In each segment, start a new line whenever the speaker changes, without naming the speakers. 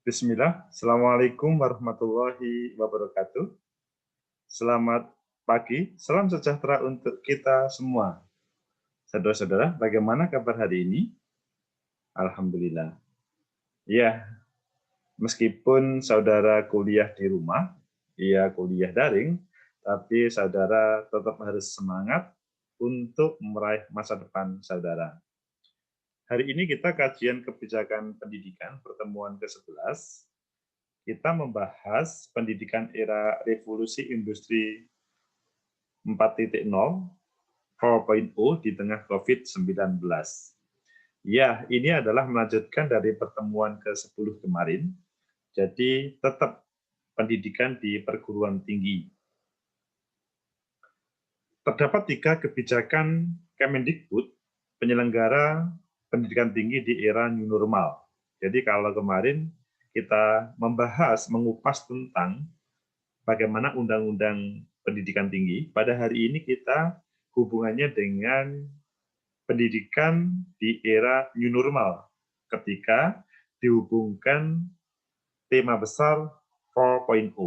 Bismillah, Assalamualaikum warahmatullahi wabarakatuh. Selamat pagi, salam sejahtera untuk kita semua. Saudara-saudara, bagaimana kabar hari ini? Alhamdulillah. Ya, meskipun saudara kuliah di rumah, kuliah daring, tapi saudara tetap harus semangat untuk meraih masa depan saudara. Hari ini kita kajian kebijakan pendidikan pertemuan ke-11. Kita membahas pendidikan era revolusi industri 4.0, 4.0 di tengah COVID-19. Ya, ini adalah melanjutkan dari pertemuan ke-10 kemarin, jadi tetap pendidikan di perguruan tinggi. Terdapat 3 kebijakan Kemendikbud penyelenggara pendidikan tinggi di era new normal. Jadi kalau kemarin kita membahas, mengupas tentang bagaimana undang-undang pendidikan tinggi, pada hari ini kita hubungannya dengan pendidikan di era new normal ketika dihubungkan tema besar 4.0.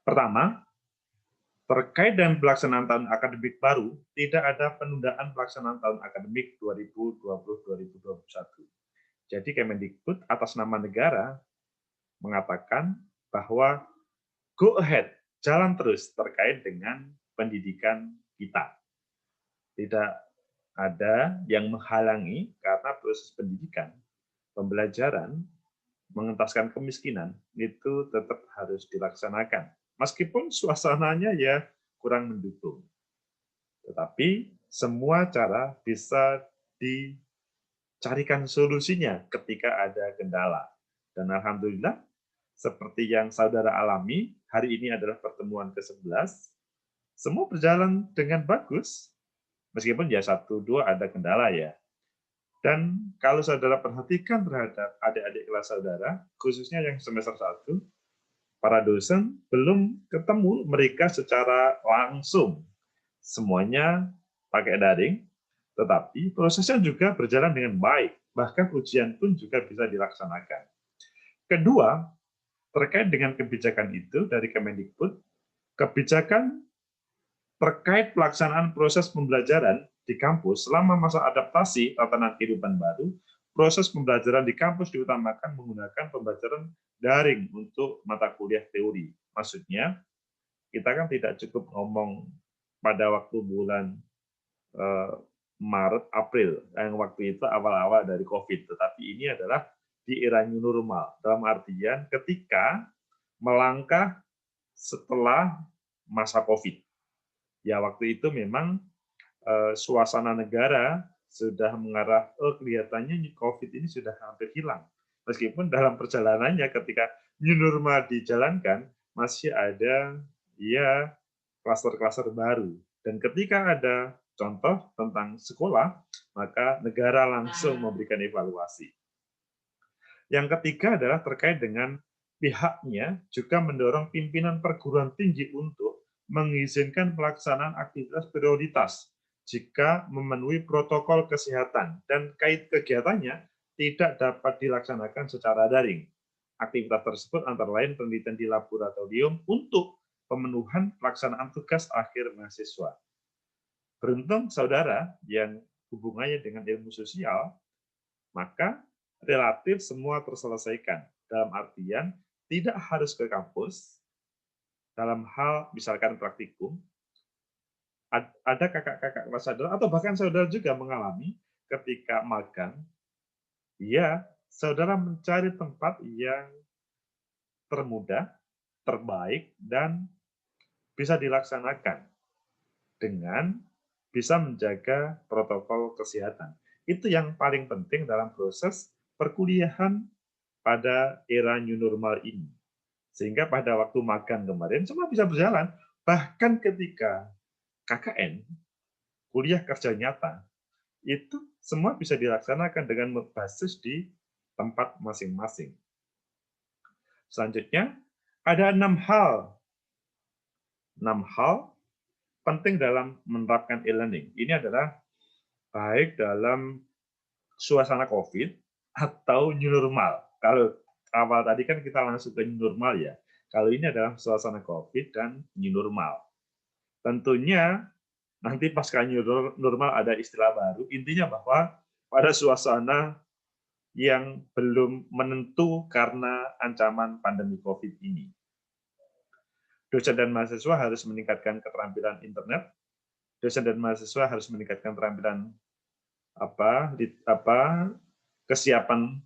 Pertama, terkait dengan pelaksanaan tahun akademik baru, tidak ada penundaan pelaksanaan tahun akademik 2020-2021. Jadi Kemendikbud atas nama negara mengatakan bahwa go ahead, jalan terus terkait dengan pendidikan kita. Tidak ada yang menghalangi karena proses pendidikan, pembelajaran, mengentaskan kemiskinan, itu tetap harus dilaksanakan. Meskipun suasananya ya kurang mendukung. Tetapi semua cara bisa dicarikan solusinya ketika ada kendala. Dan alhamdulillah, seperti yang saudara alami, hari ini adalah pertemuan ke-11, semua berjalan dengan bagus, meskipun ya 1-2 ada kendala ya. Dan kalau saudara perhatikan terhadap adik-adik kelas saudara, khususnya yang semester 1, para dosen belum ketemu mereka secara langsung. Semuanya pakai daring, tetapi prosesnya juga berjalan dengan baik, bahkan ujian pun juga bisa dilaksanakan. Kedua, terkait dengan kebijakan itu dari Kemendikbud, kebijakan terkait pelaksanaan proses pembelajaran di kampus selama masa adaptasi tatanan kehidupan baru, proses pembelajaran di kampus diutamakan menggunakan pembelajaran daring untuk mata kuliah teori. Maksudnya, kita kan tidak cukup ngomong pada waktu bulan Maret, April, yang waktu itu awal-awal dari COVID, tetapi ini adalah di era new normal, dalam artian ketika melangkah setelah masa COVID. Ya, waktu itu memang suasana negara sudah mengarah, kelihatannya COVID ini sudah hampir hilang. Meskipun dalam perjalanannya ketika new normal dijalankan, masih ada ya klaster-klaster baru. Dan ketika ada contoh tentang sekolah, maka negara langsung memberikan evaluasi. Yang ketiga adalah terkait dengan pihaknya juga mendorong pimpinan perguruan tinggi untuk mengizinkan pelaksanaan aktivitas prioritas jika memenuhi protokol kesehatan dan kait kegiatannya tidak dapat dilaksanakan secara daring. Aktivitas tersebut antara lain penelitian di laboratorium untuk pemenuhan pelaksanaan tugas akhir mahasiswa. Beruntung saudara yang hubungannya dengan ilmu sosial, maka relatif semua terselesaikan. Dalam artian, tidak harus ke kampus, dalam hal misalkan praktikum, ada kakak-kakak kelas saudara, atau bahkan saudara juga mengalami ketika magang, ya saudara mencari tempat yang termudah, terbaik, dan bisa dilaksanakan dengan bisa menjaga protokol kesehatan. Itu yang paling penting dalam proses perkuliahan pada era new normal ini. Sehingga pada waktu magang kemarin semua bisa berjalan. Bahkan ketika KKN, kuliah kerja nyata, itu semua bisa dilaksanakan dengan berbasis di tempat masing-masing. Selanjutnya, ada 6 hal. 6 hal penting dalam menerapkan e-learning. Ini adalah baik dalam suasana COVID atau new normal. Kalau awal tadi kan kita langsung ke new normal ya. Kalau ini adalah suasana COVID dan new normal. Tentunya nanti pasca new normal ada istilah baru, intinya bahwa pada suasana yang belum menentu karena ancaman pandemi COVID ini. Dosen dan mahasiswa harus meningkatkan keterampilan internet, dosen dan mahasiswa harus meningkatkan keterampilan kesiapan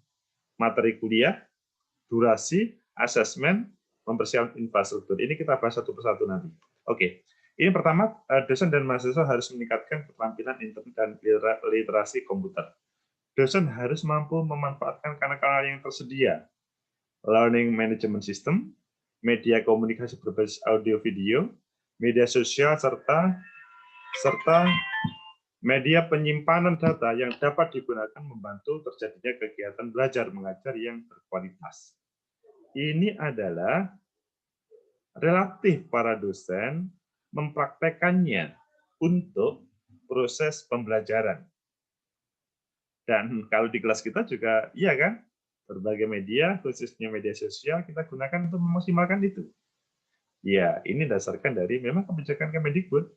materi kuliah, durasi, asesmen, mempersiapkan infrastruktur. Ini kita bahas satu persatu nanti. Oke, ini pertama, dosen dan mahasiswa harus meningkatkan keterampilan internet dan literasi komputer. Dosen harus mampu memanfaatkan kanal-kanal yang tersedia, learning management system, media komunikasi berbasis audio-video, media sosial, serta media penyimpanan data yang dapat digunakan membantu terjadinya kegiatan belajar mengajar yang berkualitas. Ini adalah relatif para dosen mempraktekannya untuk proses pembelajaran. Dan kalau di kelas kita juga, iya kan, berbagai media, khususnya media sosial, kita gunakan untuk memaksimalkan itu. Ya, ini dasarkan dari memang kebijakan Kemendikbud.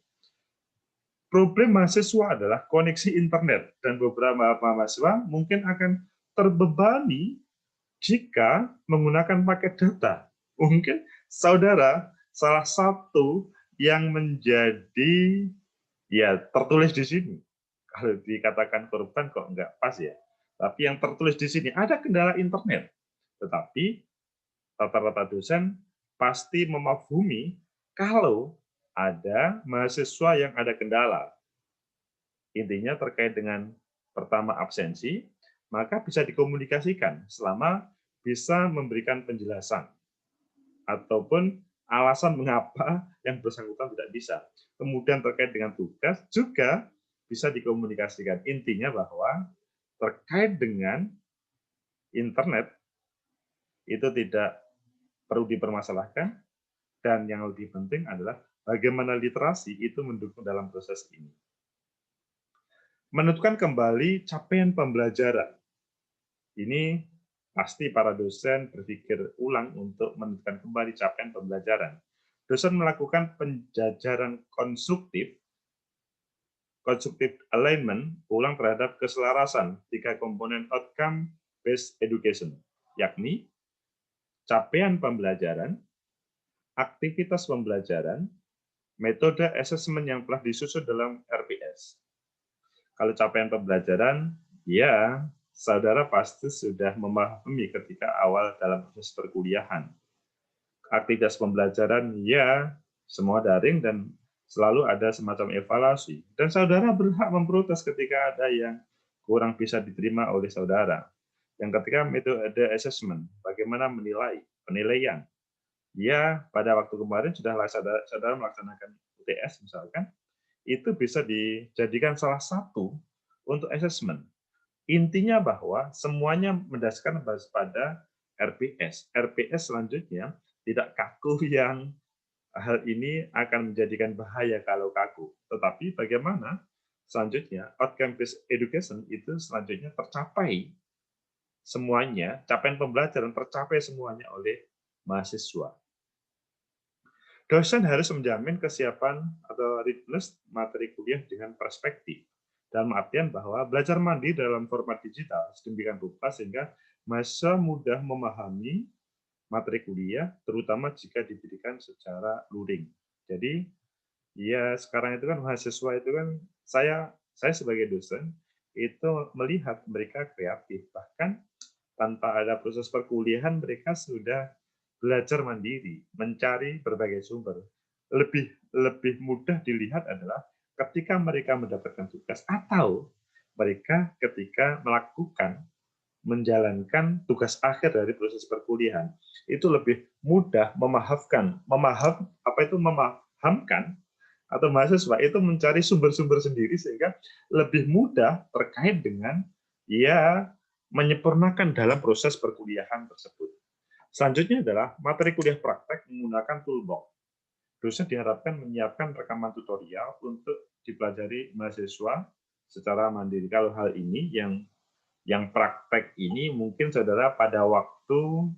Problem mahasiswa adalah koneksi internet, dan beberapa mahasiswa mungkin akan terbebani jika menggunakan paket data. Mungkin saudara salah satu yang menjadi ya tertulis di sini. Kalau dikatakan korban kok enggak pas ya. Tapi yang tertulis di sini ada kendala internet. Tetapi rata-rata dosen pasti memahami kalau ada mahasiswa yang ada kendala. Intinya terkait dengan pertama absensi, maka bisa dikomunikasikan selama bisa memberikan penjelasan ataupun alasan mengapa yang bersangkutan tidak bisa. Kemudian terkait dengan tugas juga bisa dikomunikasikan. Intinya bahwa terkait dengan internet itu tidak perlu dipermasalahkan, dan yang lebih penting adalah bagaimana literasi itu mendukung dalam proses ini. Menentukan kembali capaian pembelajaran. Ini pasti para dosen berpikir ulang untuk menentukan kembali capaian pembelajaran. Dosen melakukan penjajaran konstruktif alignment ulang terhadap keselarasan 3 komponen outcome based education, yakni capaian pembelajaran, aktivitas pembelajaran, metode asesmen yang telah disusun dalam RPS. Kalau capaian pembelajaran, ya saudara pasti sudah memahami ketika awal dalam proses perkuliahan. Aktivitas pembelajaran, ya semua daring dan selalu ada semacam evaluasi. Dan saudara berhak memprotes ketika ada yang kurang bisa diterima oleh saudara. Yang ketiga, metode assessment, bagaimana menilai, penilaian. Ya, pada waktu kemarin sudahlah saudara melaksanakan UTS misalkan, itu bisa dijadikan salah satu untuk assessment. Intinya bahwa semuanya mendasarkan pada RPS. RPS selanjutnya tidak kaku yang hal ini akan menjadikan bahaya kalau kaku. Tetapi bagaimana selanjutnya outcome based education itu selanjutnya tercapai semuanya, capaian pembelajaran tercapai semuanya oleh mahasiswa. Dosen harus menjamin kesiapan atau readiness materi kuliah dengan perspektif. Dalam artian bahwa belajar mandiri dalam format digital sedemikian rupa sehingga mahasiswa mudah memahami materi kuliah, terutama jika diberikan secara luring. Jadi, ya sekarang itu kan mahasiswa itu kan, saya sebagai dosen, itu melihat mereka kreatif. Bahkan tanpa ada proses perkuliahan, mereka sudah belajar mandiri, mencari berbagai sumber. Lebih mudah dilihat adalah ketika mereka mendapatkan tugas atau mereka ketika melakukan menjalankan tugas akhir dari proses perkuliahan. Itu lebih mudah memahamkan atau mahasiswa itu mencari sumber-sumber sendiri sehingga lebih mudah terkait dengan menyempurnakan dalam proses perkuliahan tersebut. Selanjutnya adalah materi kuliah praktek menggunakan toolbox. Dosen diharapkan menyiapkan rekaman tutorial untuk dipelajari mahasiswa secara mandiri. Kalau hal ini yang praktek ini mungkin saudara pada waktu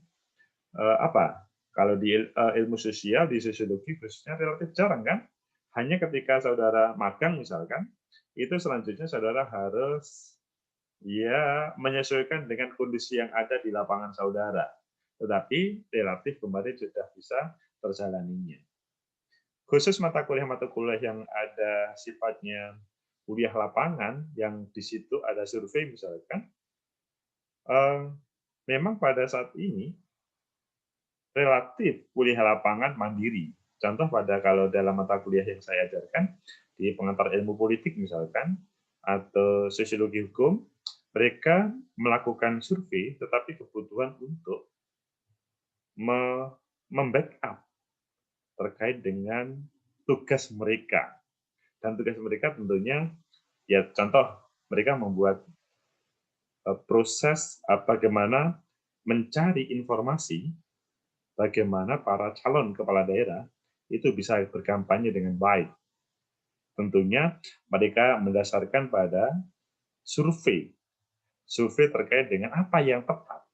apa? Kalau di ilmu sosial, di sosiologi khususnya relatif jarang kan? Hanya ketika saudara magang misalkan, itu selanjutnya saudara harus ya menyesuaikan dengan kondisi yang ada di lapangan saudara. Tetapi relatif kembali sudah bisa terjalaninya. Khusus mata kuliah yang ada sifatnya kuliah lapangan, yang di situ ada survei misalkan, memang pada saat ini relatif kuliah lapangan mandiri. Contoh pada kalau dalam mata kuliah yang saya ajarkan, di pengantar ilmu politik misalkan, atau sosiologi hukum, mereka melakukan survei, tetapi kebutuhan untuk membackup terkait dengan tugas mereka. Dan tugas mereka tentunya, ya contoh, mereka membuat proses bagaimana mencari informasi bagaimana para calon kepala daerah itu bisa berkampanye dengan baik. Tentunya mereka mendasarkan pada survei, survei terkait dengan apa yang tepat.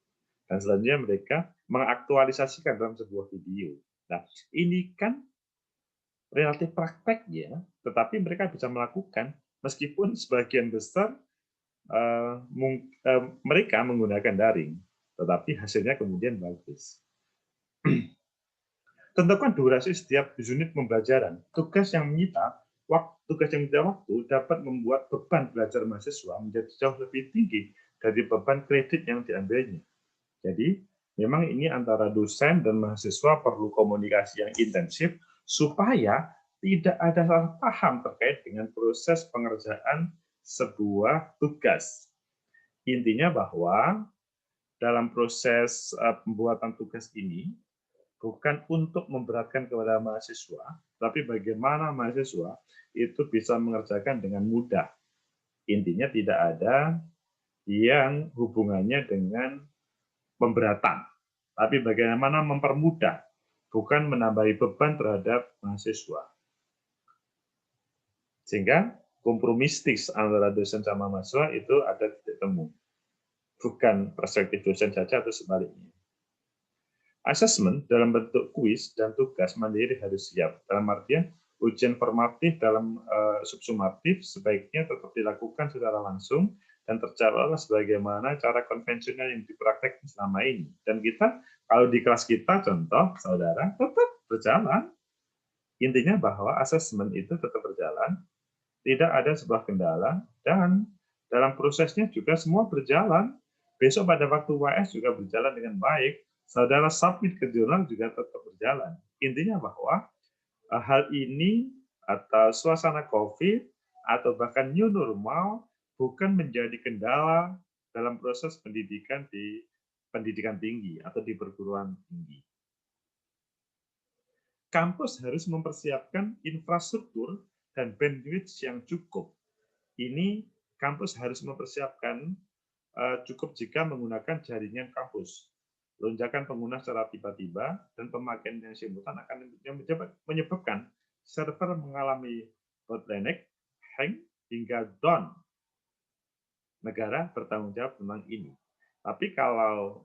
Dan selanjutnya mereka mengaktualisasikan dalam sebuah video. Nah, ini kan relatif praktek ya, tetapi mereka bisa melakukan meskipun sebagian besar mereka menggunakan daring, tetapi hasilnya kemudian bagus. Tentukan durasi setiap unit pembelajaran. Tugas yang menyita waktu dapat membuat beban belajar mahasiswa menjadi jauh lebih tinggi dari beban kredit yang diambilnya. Jadi, memang ini antara dosen dan mahasiswa perlu komunikasi yang intensif supaya tidak ada salah paham terkait dengan proses pengerjaan sebuah tugas. Intinya bahwa dalam proses pembuatan tugas ini, bukan untuk memberatkan kepada mahasiswa, tapi bagaimana mahasiswa itu bisa mengerjakan dengan mudah. Intinya tidak ada yang hubungannya dengan pemberatan, tapi bagaimana mempermudah, bukan menambahi beban terhadap mahasiswa. Sehingga kompromistis antara dosen sama mahasiswa itu ada titik temu. Bukan perspektif dosen saja atau sebaliknya. Asesmen dalam bentuk kuis dan tugas mandiri harus siap. Dalam artian ujian formatif dalam subsumatif sebaiknya tetap dilakukan secara langsung dan tercatatlah sebagaimana cara konvensional yang dipraktekkan selama ini. Dan kita kalau di kelas kita contoh saudara tetap berjalan. Intinya bahwa asesmen itu tetap berjalan, tidak ada sebuah kendala dan dalam prosesnya juga semua berjalan. Besok pada waktu UAS juga berjalan dengan baik. Saudara submit ke jurnal juga tetap berjalan. Intinya bahwa hal ini atau suasana COVID atau bahkan new normal bukan menjadi kendala dalam proses pendidikan di pendidikan tinggi atau di perguruan tinggi. Kampus harus mempersiapkan infrastruktur dan bandwidth yang cukup. Ini kampus harus mempersiapkan cukup jika menggunakan jaringan kampus. Lonjakan pengguna secara tiba-tiba dan pemakaian yang simultan akan menyebabkan server mengalami bottleneck, hang, hingga down. Negara bertanggung jawab tentang ini. Tapi kalau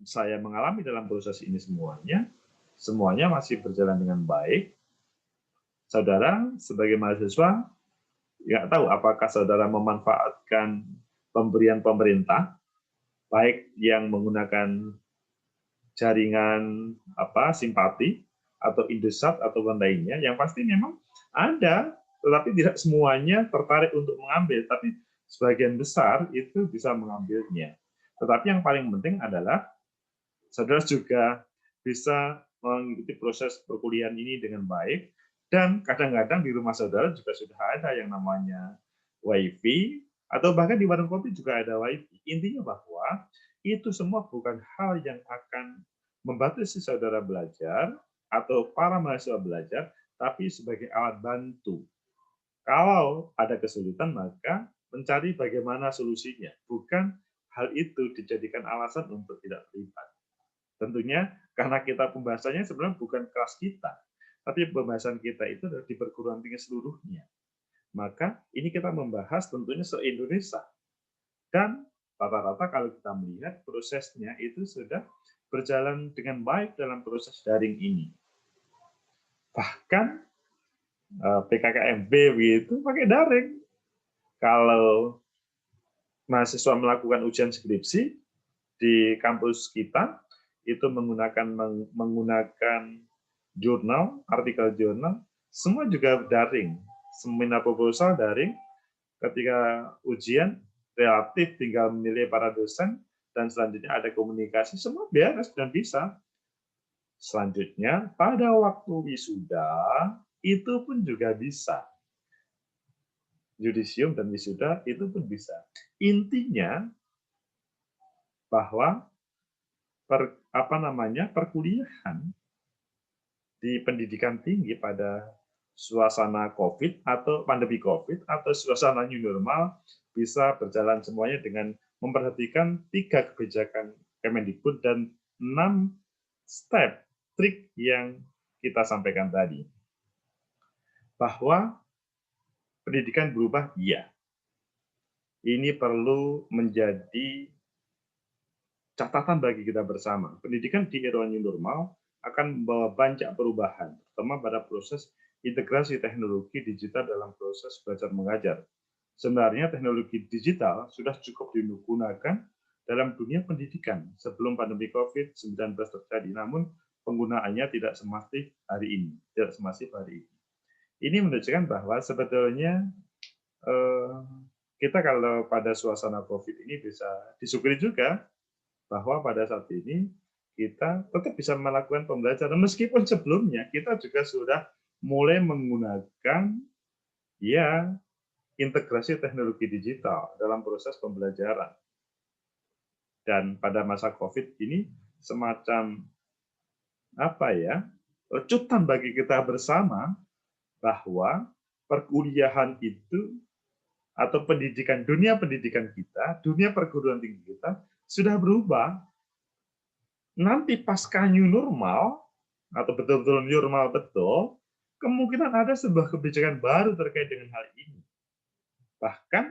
saya mengalami dalam proses ini semuanya masih berjalan dengan baik. Saudara sebagai mahasiswa, nggak tahu apakah saudara memanfaatkan pemberian pemerintah, baik yang menggunakan jaringan simpati atau Indosat atau lainnya, yang pasti memang ada, tetapi tidak semuanya tertarik untuk mengambil, tapi sebagian besar itu bisa mengambilnya. Tetapi yang paling penting adalah saudara juga bisa mengikuti proses perkuliahan ini dengan baik, dan kadang-kadang di rumah saudara juga sudah ada yang namanya WiFi, atau bahkan di warung kopi juga ada WiFi. Intinya bahwa itu semua bukan hal yang akan membatasi saudara belajar atau para mahasiswa belajar, tapi sebagai alat bantu. Kalau ada kesulitan, maka mencari bagaimana solusinya, bukan hal itu dijadikan alasan untuk tidak terlibat. Tentunya karena kita pembahasannya sebenarnya bukan kelas kita, tapi pembahasan kita itu adalah di perguruan tinggi seluruhnya. Maka ini kita membahas tentunya se-Indonesia. Dan rata-rata kalau kita melihat prosesnya itu sudah berjalan dengan baik dalam proses daring ini. Bahkan PKKMB begitu pakai daring. Kalau mahasiswa melakukan ujian skripsi di kampus kita itu menggunakan jurnal, artikel jurnal, semua juga daring. Seminar proposal daring, ketika ujian relatif tinggal memilih para dosen, dan selanjutnya ada komunikasi, semua beres dan bisa. Selanjutnya, pada waktu wisuda, itu pun juga bisa. Yudisium dan wisuda itu pun bisa. Intinya bahwa perkuliahan di pendidikan tinggi pada suasana COVID atau pandemi COVID atau suasana new normal bisa berjalan semuanya dengan memperhatikan 3 kebijakan Kemendikbud dan 6 step trik yang kita sampaikan tadi. Bahwa pendidikan berubah, iya. Ini perlu menjadi catatan bagi kita bersama. Pendidikan di era new normal akan membawa banyak perubahan, terutama pada proses integrasi teknologi digital dalam proses belajar mengajar. Sebenarnya teknologi digital sudah cukup digunakan dalam dunia pendidikan sebelum pandemi COVID-19 terjadi, namun penggunaannya tidak semasif hari ini. Ini menunjukkan bahwa sebetulnya kita kalau pada suasana COVID ini bisa disyukuri juga bahwa pada saat ini kita tetap bisa melakukan pembelajaran meskipun sebelumnya kita juga sudah mulai menggunakan integrasi teknologi digital dalam proses pembelajaran. Dan pada masa COVID ini semacam lecutan bagi kita bersama bahwa perkuliahan itu atau dunia pendidikan kita, dunia perguruan tinggi kita sudah berubah. Nanti pasca new normal atau betul-betul new normal betul, kemungkinan ada sebuah kebijakan baru terkait dengan hal ini. Bahkan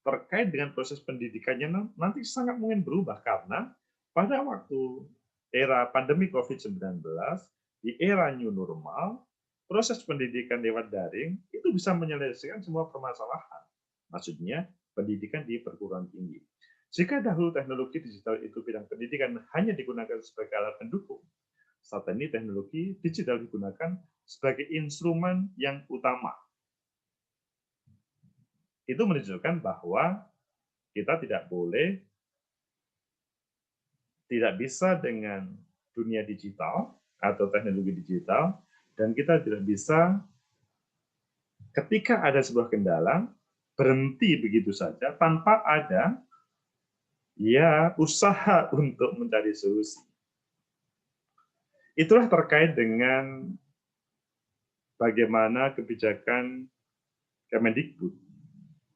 terkait dengan proses pendidikannya nanti sangat mungkin berubah karena pada waktu era pandemi COVID-19, di era new normal, proses pendidikan lewat daring itu bisa menyelesaikan semua permasalahan. Maksudnya pendidikan di perguruan tinggi. Jika dahulu teknologi digital itu bidang pendidikan hanya digunakan sebagai alat pendukung, saat ini teknologi digital digunakan sebagai instrumen yang utama. Itu menunjukkan bahwa kita tidak bisa dengan dunia digital atau teknologi digital, dan kita tidak bisa ketika ada sebuah kendala berhenti begitu saja tanpa ada usaha untuk mencari solusi. Itulah terkait dengan bagaimana kebijakan Kemendikbud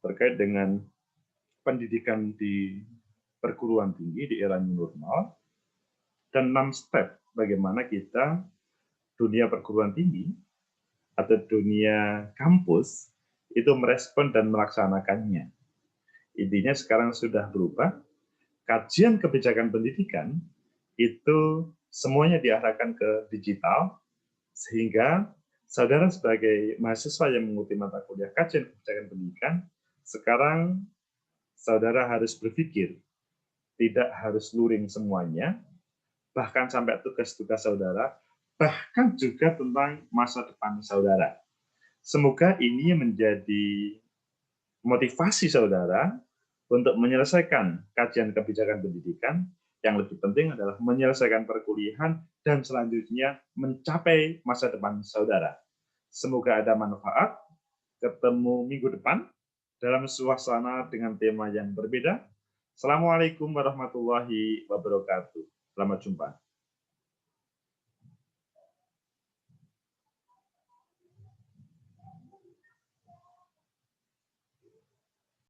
terkait dengan pendidikan di perguruan tinggi di era new normal dan 6 step bagaimana kita dunia perguruan tinggi atau dunia kampus itu merespon dan melaksanakannya. Intinya sekarang sudah berubah. Kajian kebijakan pendidikan itu semuanya diarahkan ke digital, sehingga saudara sebagai mahasiswa yang mengikuti mata kuliah kajian kebijakan pendidikan, sekarang saudara harus berpikir, tidak harus luring semuanya, bahkan sampai tugas-tugas saudara, bahkan juga tentang masa depan saudara. Semoga ini menjadi motivasi saudara untuk menyelesaikan kajian kebijakan pendidikan. Yang lebih penting adalah menyelesaikan perkuliahan dan selanjutnya mencapai masa depan saudara. Semoga ada manfaat. Ketemu minggu depan dalam suasana dengan tema yang berbeda. Assalamualaikum warahmatullahi wabarakatuh. Selamat jumpa.